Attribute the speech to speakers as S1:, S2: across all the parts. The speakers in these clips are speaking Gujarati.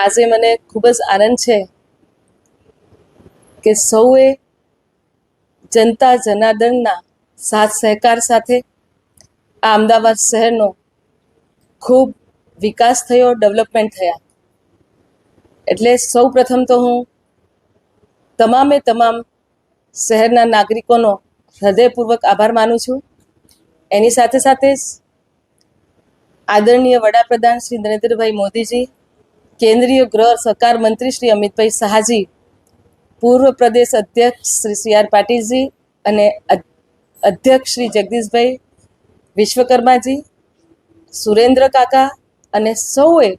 S1: આજે મને ખૂબ જ આનંદ છે કે સૌએ જનતા જનાર્દનના સાથ સહકાર સાથે આ અમદાવાદ શહેરનો ખૂબ વિકાસ થયો, ડેવલપમેન્ટ થયા. એટલે સૌ પ્રથમ તો હું તમામ શહેરના નાગરિકોનો હૃદયપૂર્વક આભાર માનું છું. એની સાથે સાથે જ આદરણીય વડાપ્રધાન શ્રી નરેન્દ્રભાઈ મોદીજી, કેન્દ્રીય ગૃહ સહકાર મંત્રી શ્રી અમિતભાઈ શાહજી, પૂર્વ પ્રદેશ અધ્યક્ષ શ્રી CR પાટીલજી અને અધ્યક્ષ શ્રી જગદીશભાઈ વિશ્વકર્માજી, સુરેન્દ્ર કાકા અને સૌએ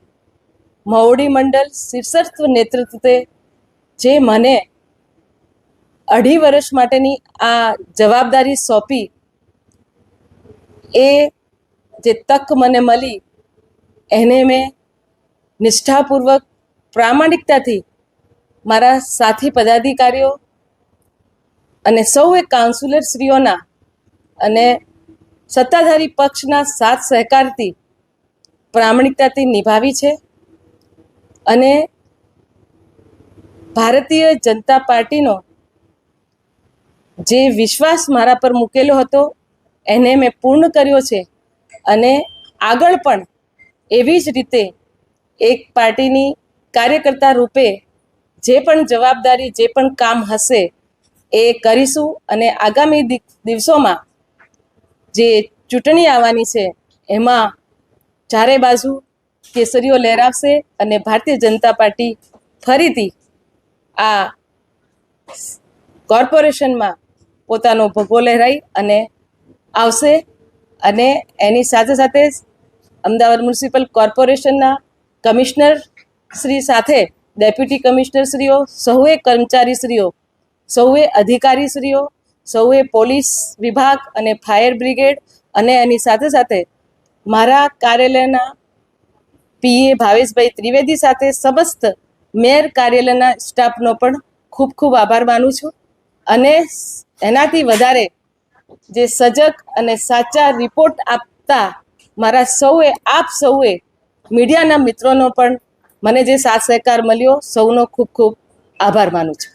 S1: મહુડી મંડળ શીર્ષસ્થ નેતૃત્વે જે મને 2.5 વર્ષ માટેની આ જવાબદારી સોંપી, એ જે તક મને મળી એને મેં નિષ્ઠાપૂર્વક પ્રામાણિકતાથી મારા સાથી પદાધિકારીઓ અને સૌએ કાઉન્સિલરશ્રીઓના અને સત્તાધારી પક્ષના સાથ સહકારથી પ્રામાણિકતાથી નિભાવી છે. અને ભારતીય જનતા પાર્ટીનો જે વિશ્વાસ મારા પર મૂકેલો હતો એને મેં પૂર્ણ કર્યો છે. અને આગળ પણ એવી જ રીતે એક પાર્ટીની કાર્યકર્તા રૂપે જે પણ જવાબદારી, જે પણ કામ હશે એ કરીશું. અને આગામી દિવસોમાં જે ચૂંટણી આવવાની છે એમાં ચારે બાજુ કેસરીઓ લહેરાવશે અને ભારતીય જનતા પાર્ટી ફરીથી આ કોર્પોરેશનમાં પોતાનો ભગવો લહેરાઈ અને આવશે. અને એની સાથે સાથે જ અમદાવાદ મ્યુનિસિપલ કોર્પોરેશનના કમિશનર શ્રી સાથે ડેપ્યુટી કમિશનરશ્રીઓ, સૌએ કર્મચારીશ્રીઓ, સૌએ અધિકારીશ્રીઓ, સૌએ પોલીસ વિભાગ અને ફાયર બ્રિગેડ અને એની સાથે સાથે મારા કાર્યાલયના PA ભાવેશભાઈ ત્રિવેદી સાથે સમસ્ત મેયર કાર્યાલયના સ્ટાફનો પણ ખૂબ ખૂબ આભાર માનું છું. અને એનાથી વધારે જે સજગ અને સાચા રિપોર્ટ આપતા મારા આપ સૌએ મીડિયાના મિત્રોનો પણ મને જે સાથ સહકાર મળ્યો, સૌનો ખૂબ ખૂબ આભાર માનું છું.